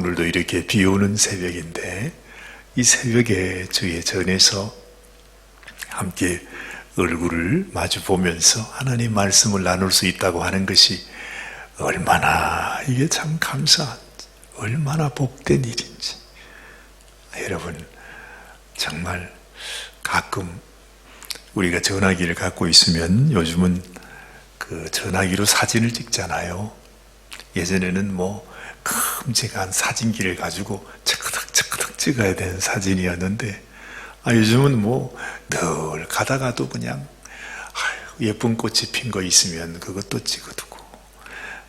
오늘도 이렇게 비 오는 새벽인데 이 새벽에 주의 전에서 함께 얼굴을 마주 보면서 하나님 말씀을 나눌 수 있다고 하는 것이 얼마나 이게 참 감사한지, 얼마나 복된 일인지. 여러분, 정말 가끔 우리가 전화기를 갖고 있으면 요즘은 그 전화기로 사진을 찍잖아요. 예전에는 뭐 큼직한 사진기를 가지고 척척척 찍어야 되는 사진이었는데, 요즘은 뭐 늘 가다가도 그냥 예쁜 꽃이 핀 거 있으면 그것도 찍어두고,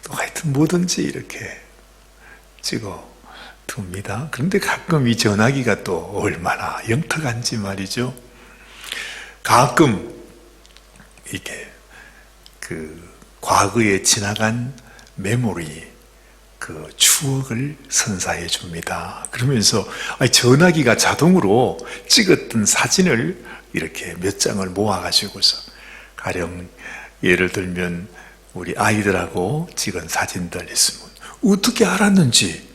또 하여튼 뭐든지 이렇게 찍어둡니다. 그런데 가끔 이 전화기가 또 얼마나 영특한지 말이죠. 가끔 이게 그 과거에 지나간 메모리, 그 추억을 선사해 줍니다. 그러면서 전화기가 자동으로 찍었던 사진을 이렇게 몇 장을 모아가지고서, 가령 예를 들면 우리 아이들하고 찍은 사진들 있으면 어떻게 알았는지,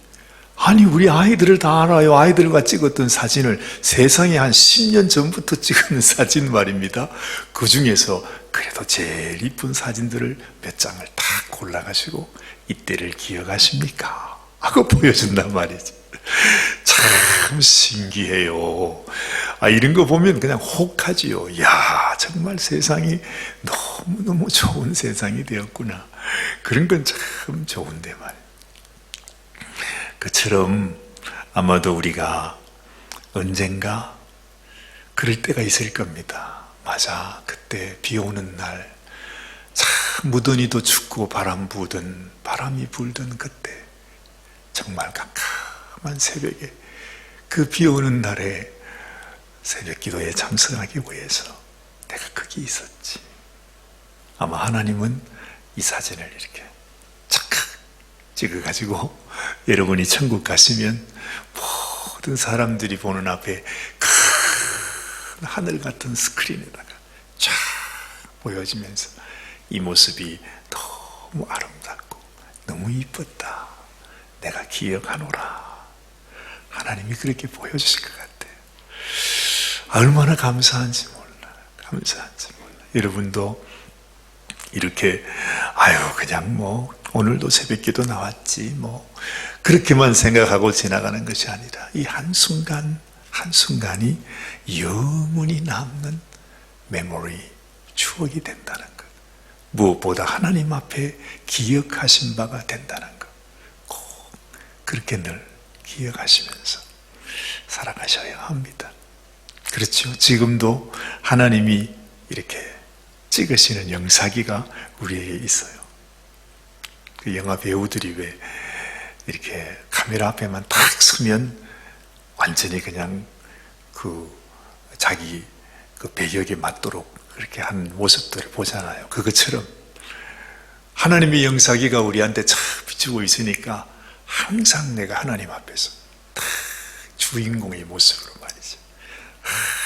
아니 우리 아이들을 다 알아요. 아이들과 찍었던 사진을 세상에 한 10년 전부터 찍은 사진 말입니다. 그 중에서 그래도 제일 이쁜 사진들을 몇 장을 딱 골라가지고 이때를 기억하십니까? 하고 보여준단 말이지. 참 신기해요. 이런 거 보면 그냥 혹하지요. 이야, 정말 세상이 너무너무 좋은 세상이 되었구나. 그런 건 참 좋은데 말이에요. 그처럼 아마도 우리가 언젠가 그럴 때가 있을 겁니다. 맞아, 그때 비 오는 날, 참 무더니도 춥고 바람이 불던 그때, 정말 깜깜한 새벽에 그 비 오는 날에 새벽 기도에 참석하기 위해서 내가 거기 있었지. 아마 하나님은 이 사진을 이렇게 착각 찍어가지고 여러분이 천국 가시면 모든 사람들이 보는 앞에 큰 하늘 같은 스크린에다가 쫙 보여지면서 이 모습이 너무 아름답고 너무 이뻤다, 내가 기억하노라, 하나님이 그렇게 보여주실 것 같아요. 얼마나 감사한지 몰라. 여러분도 이렇게 그냥 뭐 오늘도 새벽기도 나왔지 뭐 그렇게만 생각하고 지나가는 것이 아니라 이 한순간 한순간이 영원히 남는 메모리, 추억이 된다는 것, 무엇보다 하나님 앞에 기억하신 바가 된다는 것, 꼭 그렇게 늘 기억하시면서 살아가셔야 합니다. 그렇죠. 지금도 하나님이 이렇게 찍으시는 영사기가 우리에게 있어요. 그 영화 배우들이 왜 이렇게 카메라 앞에만 딱 서면 완전히 그냥 그 자기 그 배역에 맞도록 그렇게 한 모습들을 보잖아요. 그것처럼 하나님의 영사기가 우리한테 참 비추고 있으니까 항상 내가 하나님 앞에서 딱 주인공의 모습으로 말이죠.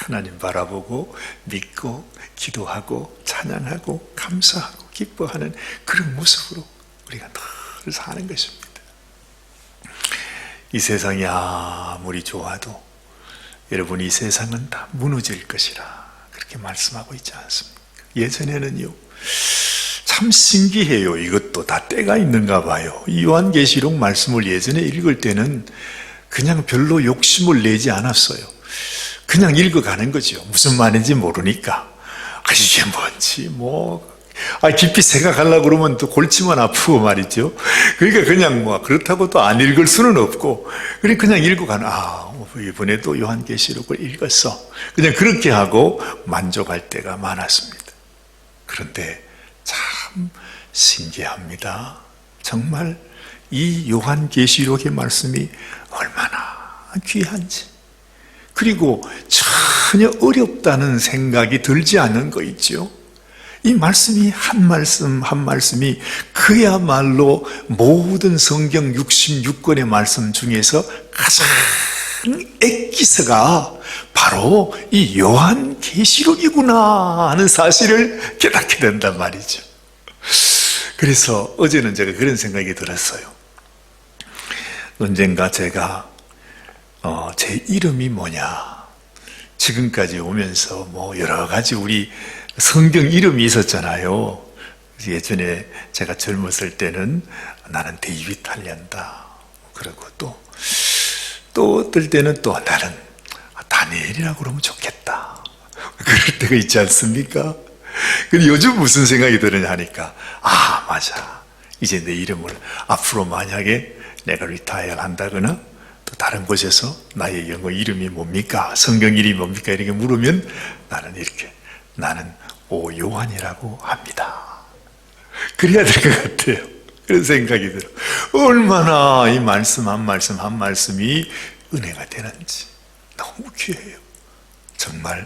하나님 바라보고 믿고 기도하고 찬양하고 감사하고 기뻐하는 그런 모습으로 우리가 늘 사는 것입니다. 이 세상이 아무리 좋아도 여러분, 이 세상은 다 무너질 것이라 그렇게 말씀하고 있지 않습니까? 예전에는요, 참 신기해요. 이것도 다 때가 있는가 봐요. 이 요한계시록 말씀을 예전에 읽을 때는 그냥 별로 욕심을 내지 않았어요. 그냥 읽어가는 거죠. 무슨 말인지 모르니까. 이게 뭔지 깊이 생각하려고 그러면 또 골치만 아프고 말이죠. 그러니까 그냥 그렇다고 또 안 읽을 수는 없고, 그냥 읽어가는, 이번에도 요한계시록을 읽었어. 그냥 그렇게 하고 만족할 때가 많았습니다. 그런데 참 신기합니다. 정말 이 요한계시록의 말씀이 얼마나 귀한지, 그리고 전혀 어렵다는 생각이 들지 않는 거 있죠. 이 말씀이 한 말씀 한 말씀이 그야말로 모든 성경 66권의 말씀 중에서 가장 엑기스가 바로 이 요한계시록이구나 하는 사실을 깨닫게 된단 말이죠. 그래서 어제는 제가 그런 생각이 들었어요. 언젠가 제가 제 이름이 뭐냐, 지금까지 오면서 뭐 여러 가지 우리 성경 이름이 있었잖아요. 예전에 제가 젊었을 때는 나는 데이빗 할련다 그러고, 또 어떨 때는 또 나는 다니엘이라고 그러면 좋겠다 그럴 때가 있지 않습니까? 근데 요즘 무슨 생각이 드느냐 하니까, 맞아, 이제 내 이름을 앞으로 만약에 내가 리타이어 한다거나 또 다른 곳에서 나의 영어 이름이 뭡니까, 성경 이름이 뭡니까 이렇게 물으면 나는 오요한이라고 합니다. 그래야 될 것 같아요. 그런 생각이 들어. 얼마나 이 말씀 한 말씀 한 말씀이 은혜가 되는지 너무 귀해요. 정말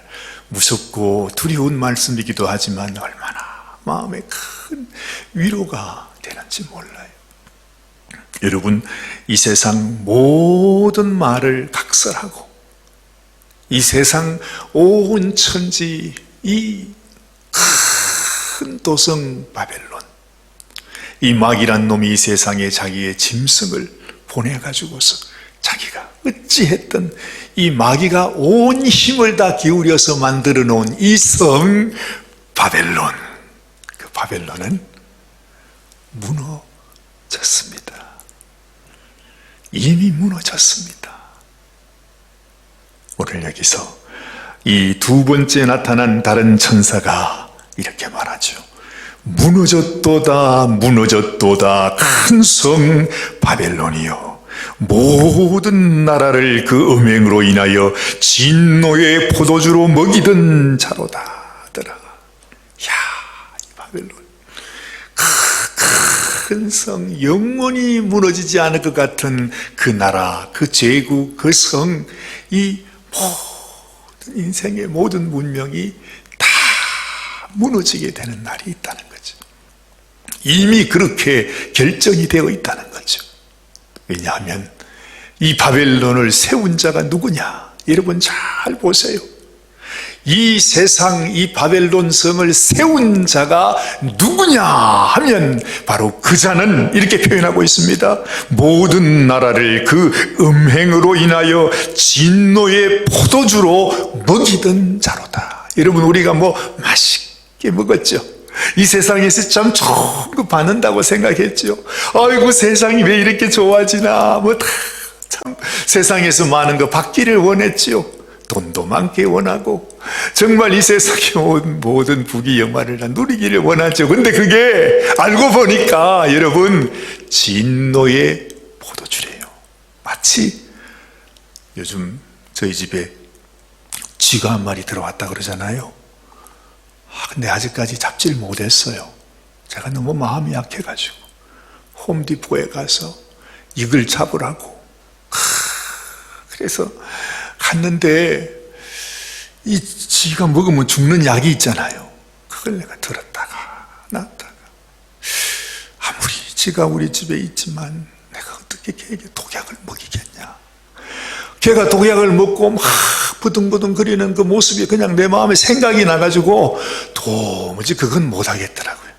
무섭고 두려운 말씀이기도 하지만 얼마나 마음에 큰 위로가 되는지 몰라요. 여러분, 이 세상 모든 말을 각설하고 이 세상 온 천지 이 큰 도성 바벨론, 이 마귀란 놈이 이 세상에 자기의 짐승을 보내가지고서 자기가 어찌했든 이 마귀가 온 힘을 다 기울여서 만들어 놓은 이 성 바벨론, 그 바벨론은 무너졌습니다. 이미 무너졌습니다. 오늘 여기서 이 두 번째 나타난 다른 천사가 이렇게 말하죠. 무너졌도다, 무너졌도다, 큰 성 바벨론이요, 모든 나라를 그 음행으로 인하여 진노의 포도주로 먹이던 자로다 하더라. 이 바벨론, 큰 성, 영원히 무너지지 않을 것 같은 그 나라, 그 제국, 그 성, 이 모든 인생의 모든 문명이 다 무너지게 되는 날이 있다는 거죠. 이미 그렇게 결정이 되어 있다는 거죠. 왜냐하면 이 바벨론을 세운 자가 누구냐? 여러분 잘 보세요. 이 세상 이 바벨론 성을 세운 자가 누구냐 하면 바로 그 자는 이렇게 표현하고 있습니다. 모든 나라를 그 음행으로 인하여 진노의 포도주로 먹이던 자로다. 여러분, 우리가 뭐 맛있게 먹었죠. 이 세상에서 참 좋은 거 받는다고 생각했죠. 아이고, 세상이 왜 이렇게 좋아지나, 뭐 다 참 세상에서 많은 거 받기를 원했죠. 돈도 많게 원하고 정말 이 세상의 모든 부귀 영화를 다 누리기를 원하죠. 근데 그게 알고 보니까 여러분 진노의 포도주래요. 마치 요즘 저희 집에 쥐가 한 마리 들어왔다 그러잖아요. 근데 아직까지 잡질 못했어요. 제가 너무 마음이 약해가지고 홈디포에 가서 이걸 잡으라고 그래서 갔는데 이 쥐가 먹으면 죽는 약이 있잖아요. 그걸 내가 들었다가 놨다가, 아무리 쥐가 우리 집에 있지만 내가 어떻게 걔에게 독약을 먹이겠냐. 걔가 독약을 먹고 막 부둥부둥 거리는 그 모습이 그냥 내 마음에 생각이 나가지고 도무지 그건 못하겠더라고요.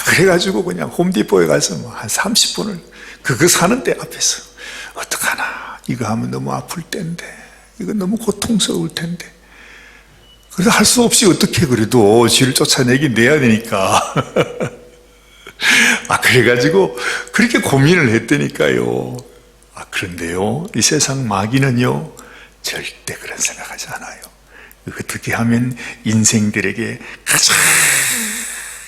그래가지고 그냥 홈디포에 가서 뭐 한 30분을 그거 사는 데 앞에서 어떡하나, 이거 하면 너무 아플 텐데, 이거 너무 고통스러울 텐데, 그래도 할 수 없이 어떻게 그래도 쥐를 쫓아내긴 내야 되니까 그래가지고 그렇게 고민을 했다니까요. 그런데요, 이 세상 마귀는요 절대 그런 생각하지 않아요. 어떻게 하면 인생들에게 가장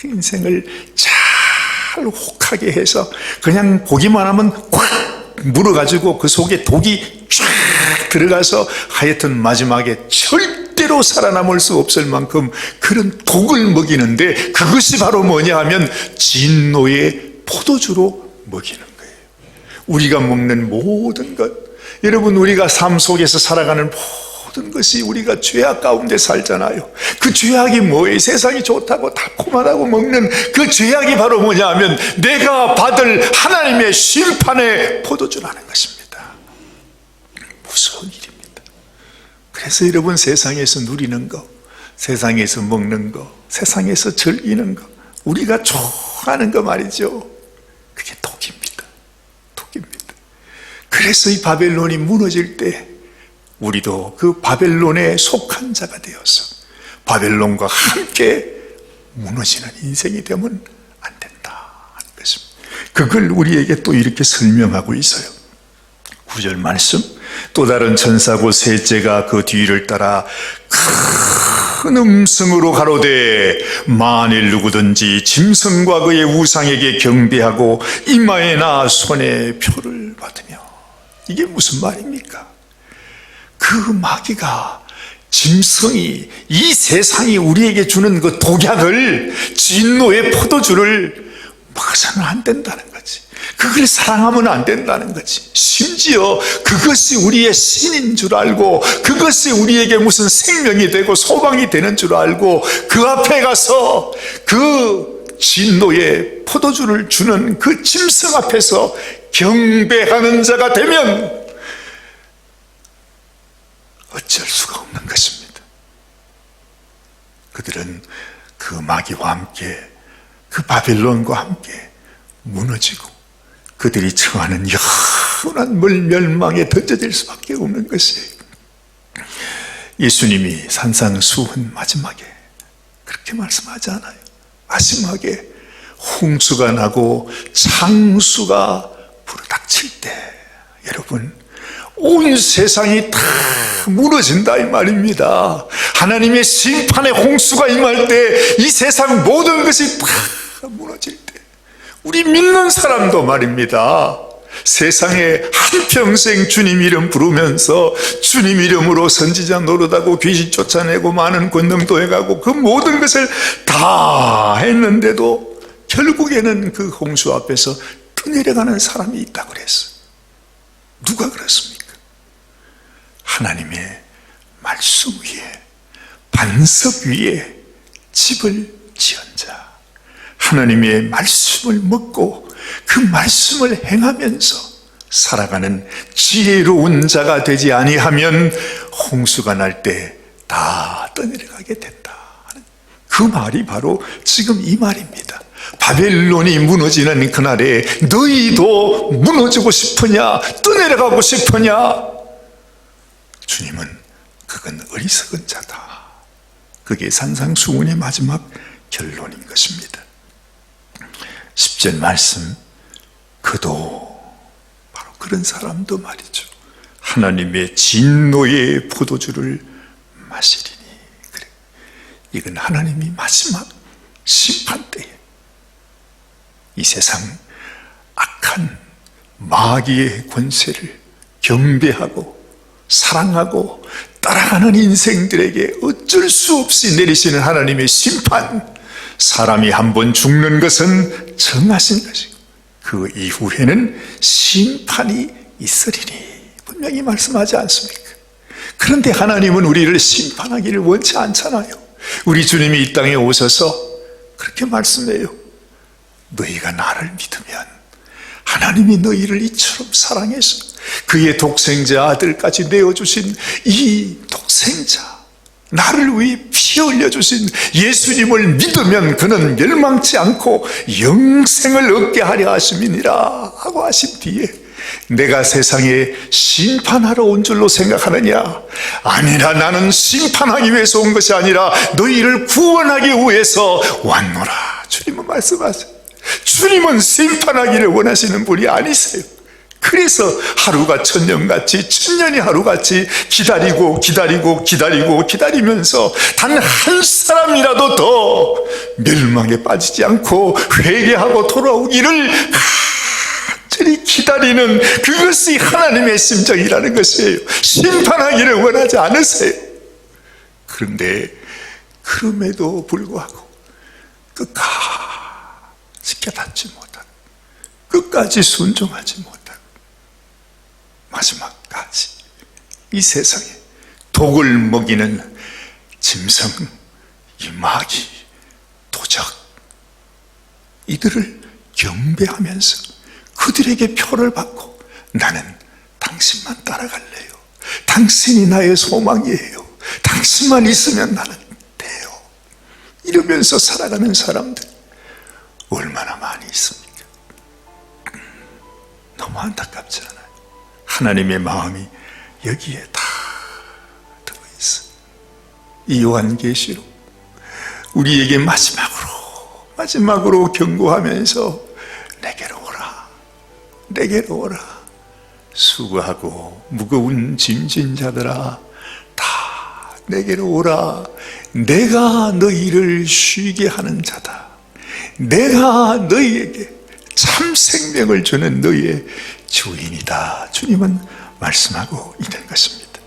인생을 잘 혹하게 해서 그냥 보기만 하면 꽉 물어가지고 그 속에 독이 쫙 들어가서 하여튼 마지막에 절대로 살아남을 수 없을 만큼 그런 독을 먹이는데, 그것이 바로 뭐냐 하면 진노의 포도주로 먹이는 거예요. 우리가 먹는 모든 것, 여러분, 우리가 삶 속에서 살아가는 모든 것이 우리가 죄악 가운데 살잖아요. 그 죄악이 뭐예요? 세상이 좋다고 달콤하다고 먹는 그 죄악이 바로 뭐냐 하면 내가 받을 하나님의 심판의 포도주라는 것입니다. 무서운 일입니다. 그래서 여러분, 세상에서 누리는 거, 세상에서 먹는 거, 세상에서 즐기는 거, 우리가 좋아하는 거 말이죠. 그게 독입니다. 독입니다. 그래서 이 바벨론이 무너질 때 우리도 그 바벨론에 속한 자가 되어서 바벨론과 함께 무너지는 인생이 되면 안 된다 하는 것입니다. 그걸 우리에게 또 이렇게 설명하고 있어요. 9절 말씀, 또 다른 천사고 셋째가 그 뒤를 따라 큰 음성으로 가로되 만일 누구든지 짐승과 그의 우상에게 경배하고 이마에나 손에 표를 받으며. 이게 무슨 말입니까? 그 마귀가, 짐승이, 이 세상이 우리에게 주는 그 독약을, 진노의 포도주를 먹어서는 안 된다는 거지. 그걸 사랑하면 안 된다는 거지. 심지어 그것이 우리의 신인 줄 알고, 그것이 우리에게 무슨 생명이 되고 소망이 되는 줄 알고, 그 앞에 가서 그 진노의 포도주를 주는 그 짐승 앞에서 경배하는 자가 되면 어쩔 수가 없는 것입니다. 그들은 그 마귀와 함께, 그 바벨론과 함께 무너지고 그들이 처하는 영원한 멸망에 던져질 수밖에 없는 것이에요. 예수님이 산상수훈 마지막에 그렇게 말씀하지 않아요? 마지막에 홍수가 나고 창수가 불어닥칠 때 여러분, 온 세상이 다 무너진다 이 말입니다. 하나님의 심판의 홍수가 임할 때 이 세상 모든 것이 다 무너질 때 우리 믿는 사람도 말입니다, 세상에 한평생 주님 이름 부르면서 주님 이름으로 선지자 노릇하고 귀신 쫓아내고 많은 권능도 해가고 그 모든 것을 다 했는데도 결국에는 그 홍수 앞에서 떠내려가는 사람이 있다고 그랬어요. 누가 그렇습니까? 하나님의 말씀 위에, 반석 위에 집을 지은 자, 하나님의 말씀을 먹고 그 말씀을 행하면서 살아가는 지혜로운 자가 되지 아니하면 홍수가 날 때 다 떠내려가게 된다. 그 말이 바로 지금 이 말입니다. 바벨론이 무너지는 그날에 너희도 무너지고 싶으냐, 떠내려가고 싶으냐? 주님은 그건 어리석은 자다. 그게 산상수훈의 마지막 결론인 것입니다. 10절 말씀, 그도 바로 그런 사람도 말이죠. 하나님의 진노의 포도주를 마시리니. 그래, 이건 하나님이 마지막 심판 때에 이 세상 악한 마귀의 권세를 경배하고 사랑하고 따라가는 인생들에게 어쩔 수 없이 내리시는 하나님의 심판, 사람이 한번 죽는 것은 정하신 것이고 그 이후에는 심판이 있으리니 분명히 말씀하지 않습니까? 그런데 하나님은 우리를 심판하기를 원치 않잖아요. 우리 주님이 이 땅에 오셔서 그렇게 말씀해요. 너희가 나를 믿으면 하나님이 너희를 이처럼 사랑해서 그의 독생자 아들까지 내어주신 이 독생자, 나를 위해 피 흘려주신 예수님을 믿으면 그는 멸망치 않고 영생을 얻게 하려 하심이니라 하고 하신 뒤에 내가 세상에 심판하러 온 줄로 생각하느냐? 아니라 나는 심판하기 위해서 온 것이 아니라 너희를 구원하기 위해서 왔노라. 주님은 말씀하세요. 주님은 심판하기를 원하시는 분이 아니세요. 그래서 하루가 천년같이, 천년이 하루같이 기다리면서 단 한 사람이라도 더 멸망에 빠지지 않고 회개하고 돌아오기를 간절히 기다리는, 그것이 하나님의 심정이라는 것이에요. 심판하기를 원하지 않으세요. 그런데 그럼에도 불구하고 끝까지 깨닫지 못하고 끝까지 순종하지 못하고 마지막까지 이 세상에 독을 먹이는 짐승, 이 마귀, 도적, 이들을 경배하면서 그들에게 표를 받고 나는 당신만 따라갈래요. 당신이 나의 소망이에요. 당신만 있으면 나는 돼요. 이러면서 살아가는 사람들 얼마나 많이 있습니까? 너무 안타깝지 않아요? 하나님의 마음이 여기에 다 들어있어. 이 요한계시록 우리에게 마지막으로 경고하면서 내게로 오라. 수고하고 무거운 짐진 자들아 다 내게로 오라. 내가 너희를 쉬게 하는 자다. 내가 너희에게 참 생명을 주는 너희의 주인이다. 주님은 말씀하고 있는 것입니다.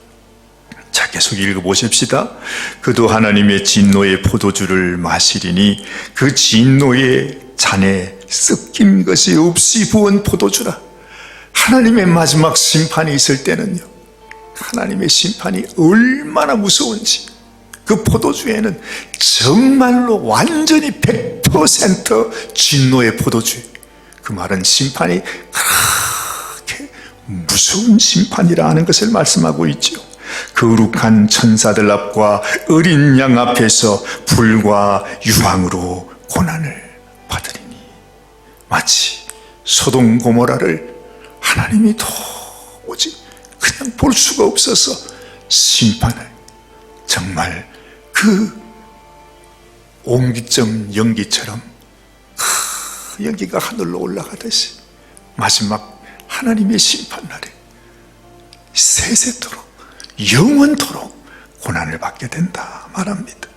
자, 계속 읽어보십시다. 그도 하나님의 진노의 포도주를 마시리니 그 진노의 잔에 섞인 것이 없이 부은 포도주라. 하나님의 마지막 심판이 있을 때는요, 하나님의 심판이 얼마나 무서운지, 그 포도주에는 정말로 완전히 100% 진노의 포도주, 그 말은 심판이 그렇게 무서운 심판이라는 것을 말씀하고 있죠. 거룩한 천사들 앞과 어린 양 앞에서 불과 유황으로 고난을 받으리니, 마치 소돔 고모라를 하나님이 도무지 그냥 볼 수가 없어서 심판을, 정말 그 옹기점 연기처럼 그 연기가 하늘로 올라가듯이 마지막 하나님의 심판날에 세세토록 영원토록 고난을 받게 된다 말합니다.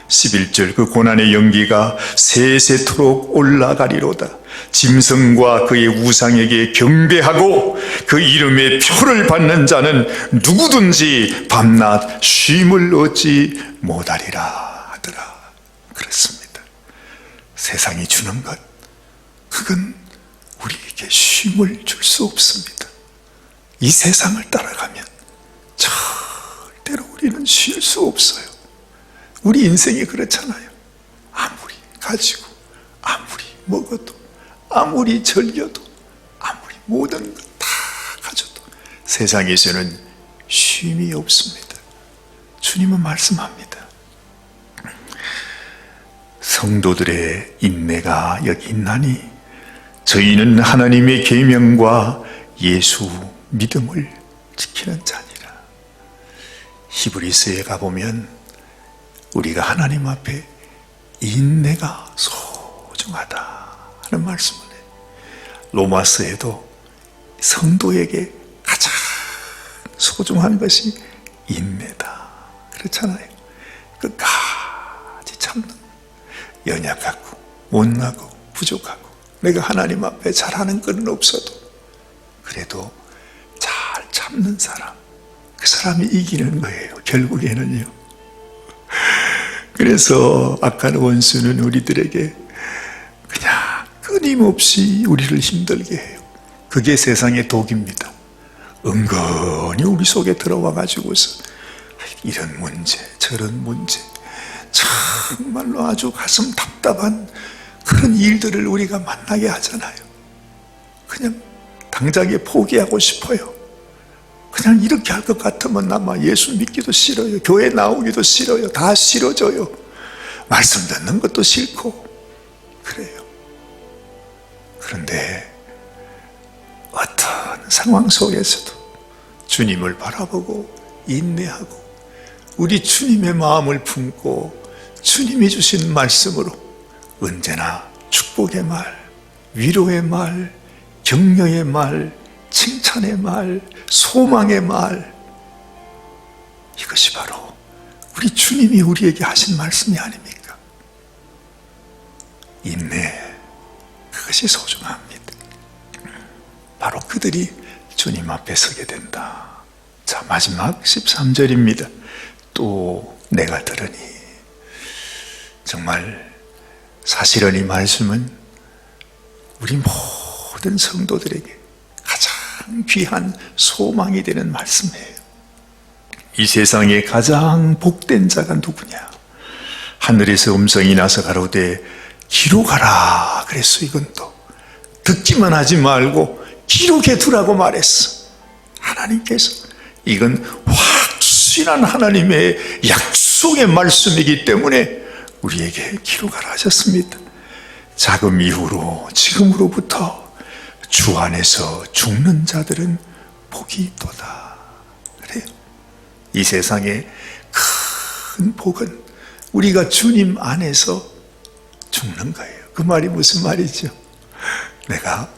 11절 그 고난의 연기가 세세토록 올라가리로다. 짐승과 그의 우상에게 경배하고 그 이름의 표를 받는 자는 누구든지 밤낮 쉼을 얻지 못하리라 하더라. 그렇습니다. 세상이 주는 것, 그건 우리에게 쉼을 줄 수 없습니다. 이 세상을 따라가면 절대로 우리는 쉴 수 없어요. 우리 인생이 그렇잖아요. 아무리 가지고, 아무리 먹어도, 아무리 즐겨도, 아무리 모든 것 다 가져도 세상에서는 쉼이 없습니다. 주님은 말씀합니다. 성도들의 인내가 여기 있나니 저희는 하나님의 계명과 예수 믿음을 지키는 자니라. 히브리서에 가보면 우리가 하나님 앞에 인내가 소중하다 하는 말씀을 해요. 로마서에도 성도에게 가장 소중한 것이 인내다 그렇잖아요. 끝까지 참는, 연약하고 못나고 부족하고 내가 하나님 앞에 잘하는 건 없어도 그래도 잘 참는 사람, 그 사람이 이기는 거예요, 결국에는요. 그래서 악한 원수는 우리들에게 그냥 끊임없이 우리를 힘들게 해요. 그게 세상의 독입니다. 은근히 우리 속에 들어와 가지고서 이런 문제 저런 문제, 정말로 아주 가슴 답답한 그런 일들을 우리가 만나게 하잖아요. 그냥 당장에 포기하고 싶어요. 그냥 이렇게 할 것 같으면 나마 예수 믿기도 싫어요. 교회 나오기도 싫어요. 다 싫어져요. 말씀 듣는 것도 싫고 그래요. 그런데 어떤 상황 속에서도 주님을 바라보고 인내하고 우리 주님의 마음을 품고 주님이 주신 말씀으로 언제나 축복의 말, 위로의 말, 격려의 말, 칭찬의 말, 소망의 말, 이것이 바로 우리 주님이 우리에게 하신 말씀이 아닙니까? 인내, 그것이 소중합니다. 바로 그들이 주님 앞에 서게 된다. 자, 마지막 13절입니다. 또 내가 들으니, 정말 사실은 이 말씀은 우리 모든 성도들에게 가장 귀한 소망이 되는 말씀이에요. 이 세상에 가장 복된 자가 누구냐? 하늘에서 음성이 나서 가로되 기록하라 그랬어. 이건 또 듣기만 하지 말고 기록해 두라고 말했어. 하나님께서 이건 확실한 하나님의 약속의 말씀이기 때문에 우리에게 기록하라 하셨습니다. 자금 이후로 지금으로부터 주 안에서 죽는 자들은 복이 있도다. 그래요. 이 세상의 큰 복은 우리가 주님 안에서 죽는 거예요. 그 말이 무슨 말이죠? 내가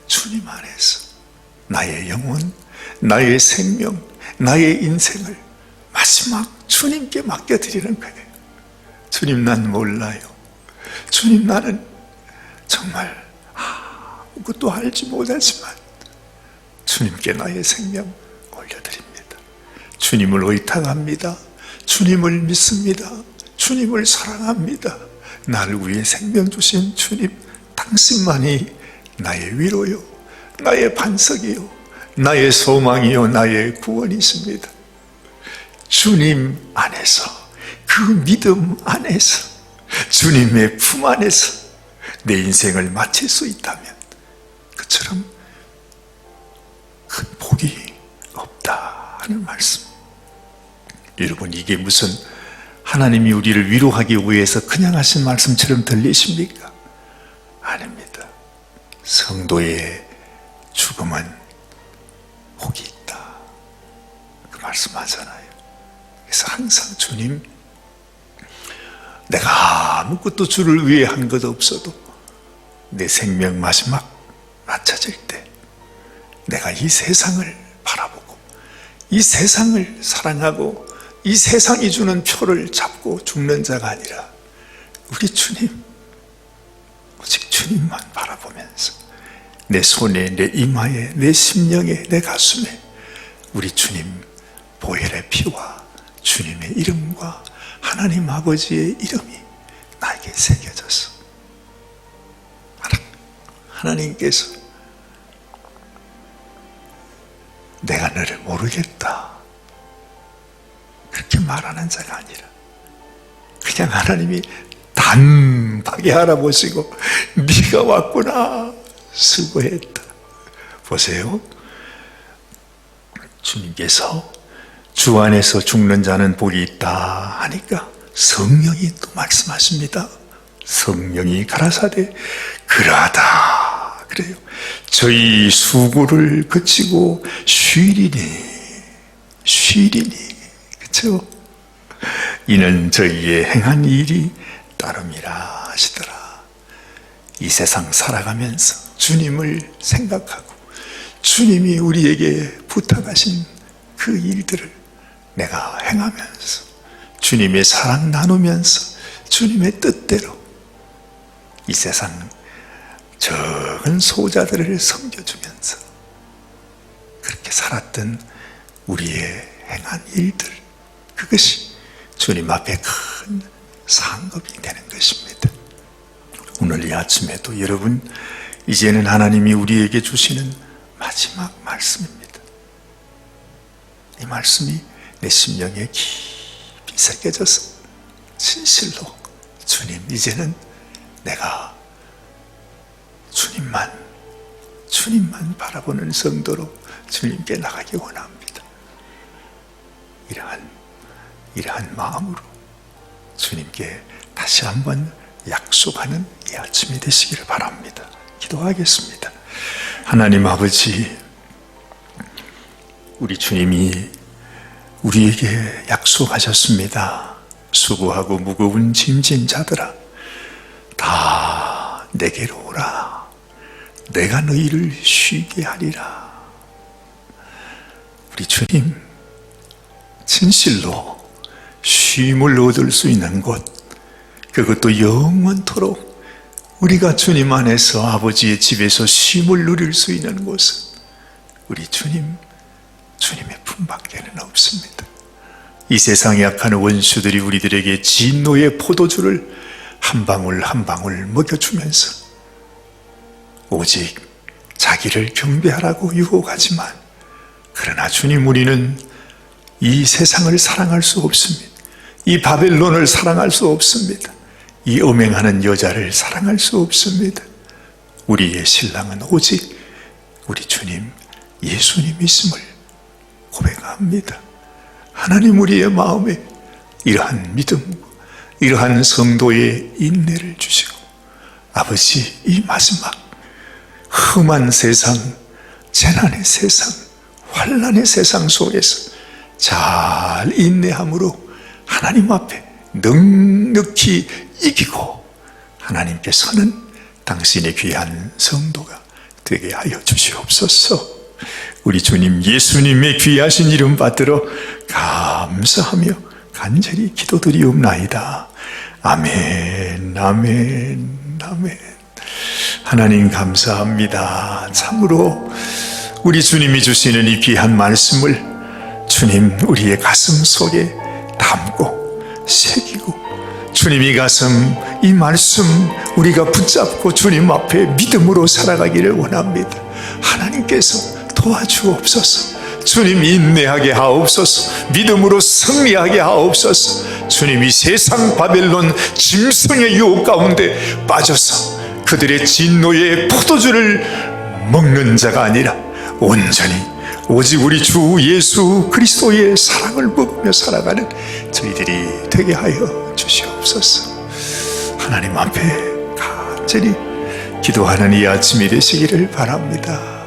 주님 안에서 나의 영혼, 나의 생명, 나의 인생을 마지막 주님께 맡겨드리는 거예요. 주님, 난 몰라요. 주님, 나는 정말 아무것도 알지 못하지만 주님께 나의 생명 올려드립니다. 주님을 의탁합니다. 주님을 믿습니다. 주님을 사랑합니다. 나를 위해 생명 주신 주님, 당신만이 나의 위로요, 나의 반석이요, 나의 소망이요, 나의 구원이십니다. 주님 안에서, 그 믿음 안에서, 주님의 품 안에서 내 인생을 마칠 수 있다면 그처럼 큰 복이 없다 하는 말씀. 여러분, 이게 무슨 하나님이 우리를 위로하기 위해서 그냥 하신 말씀처럼 들리십니까? 아닙니다. 성도의 죽음은 복이 있다, 그 말씀하잖아요. 그래서 항상 주님, 내가 아무것도 주를 위해 한 것 없어도 내 생명 마지막 맞춰질 때 내가 이 세상을 바라보고 이 세상을 사랑하고 이 세상이 주는 표를 잡고 죽는 자가 아니라 우리 주님, 오직 주님만 바라보면서 내 손에, 내 이마에, 내 심령에, 내 가슴에 우리 주님 보혈의 피와 주님의 이름과 하나님 아버지의 이름이 나에게 새겨져서 하나님께서 내가 너를 모르겠다 그렇게 말하는 자가 아니라 그냥 하나님이 단박에 알아보시고 네가 왔구나, 수고했다. 보세요, 주님께서 주 안에서 죽는 자는 복이 있다 하니까 성령이 또 말씀하십니다. 성령이 가라사대 그러하다 그래요. 저희 수고를 그치고 쉬리니, 그렇죠? 이는 저희의 행한 일이 따름이라 하시더라. 이 세상 살아가면서 주님을 생각하고 주님이 우리에게 부탁하신 그 일들을 내가 행하면서 주님의 사랑 나누면서 주님의 뜻대로 이 세상 적은 소자들을 섬겨주면서 그렇게 살았던 우리의 행한 일들, 그것이 주님 앞에 큰 상급이 되는 것입니다. 오늘 이 아침에도 여러분, 이제는 하나님이 우리에게 주시는 마지막 말씀입니다. 이 말씀이 내 심령에 깊이 새겨져서 진실로 주님, 이제는 내가 주님만 바라보는 성도로 주님께 나가기 원합니다. 이러한 마음으로 주님께 다시 한번 약속하는 이 아침이 되시기를 바랍니다. 기도하겠습니다. 하나님 아버지, 우리 주님이 우리에게 약속하셨습니다. 수고하고 무거운 짐진 자들아, 다 내게로 오라. 내가 너희를 쉬게 하리라. 우리 주님, 진실로 쉼을 얻을 수 있는 곳, 그것도 영원토록 우리가 주님 안에서 아버지의 집에서 쉼을 누릴 수 있는 곳은 우리 주님의 품밖에는 없습니다. 이 세상에 악한 원수들이 우리들에게 진노의 포도주를 한 방울 한 방울 먹여주면서 오직 자기를 경배하라고 유혹하지만, 그러나 주님, 우리는 이 세상을 사랑할 수 없습니다. 이 바벨론을 사랑할 수 없습니다. 이 음행하는 여자를 사랑할 수 없습니다. 우리의 신랑은 오직 우리 주님 예수님이심을 고백합니다. 하나님, 우리의 마음에 이러한 믿음과 이러한 성도의 인내를 주시고, 아버지, 이 마지막 험한 세상, 재난의 세상, 환난의 세상 속에서 잘 인내함으로 하나님 앞에 넉넉히 이기고 하나님께서는 당신의 귀한 성도가 되게 하여 주시옵소서. 우리 주님 예수님의 귀하신 이름 받들어 감사하며 간절히 기도드리옵나이다. 아멘, 아멘, 아멘. 하나님 감사합니다. 참으로 우리 주님이 주시는 이 귀한 말씀을 주님 우리의 가슴 속에 담고 새기고 주님 이 가슴 이 말씀 우리가 붙잡고 주님 앞에 믿음으로 살아가기를 원합니다. 하나님께서 도와주옵소서. 주님 인내하게 하옵소서. 믿음으로 승리하게 하옵소서. 주님 이 세상 바벨론 짐승의 유혹 가운데 빠져서 그들의 진노의 포도주를 먹는 자가 아니라 온전히 오직 우리 주 예수 그리스도의 사랑을 먹으며 살아가는 저희들이 되게 하여 주시옵소서. 하나님 앞에 간절히 기도하는 이 아침이 되시기를 바랍니다.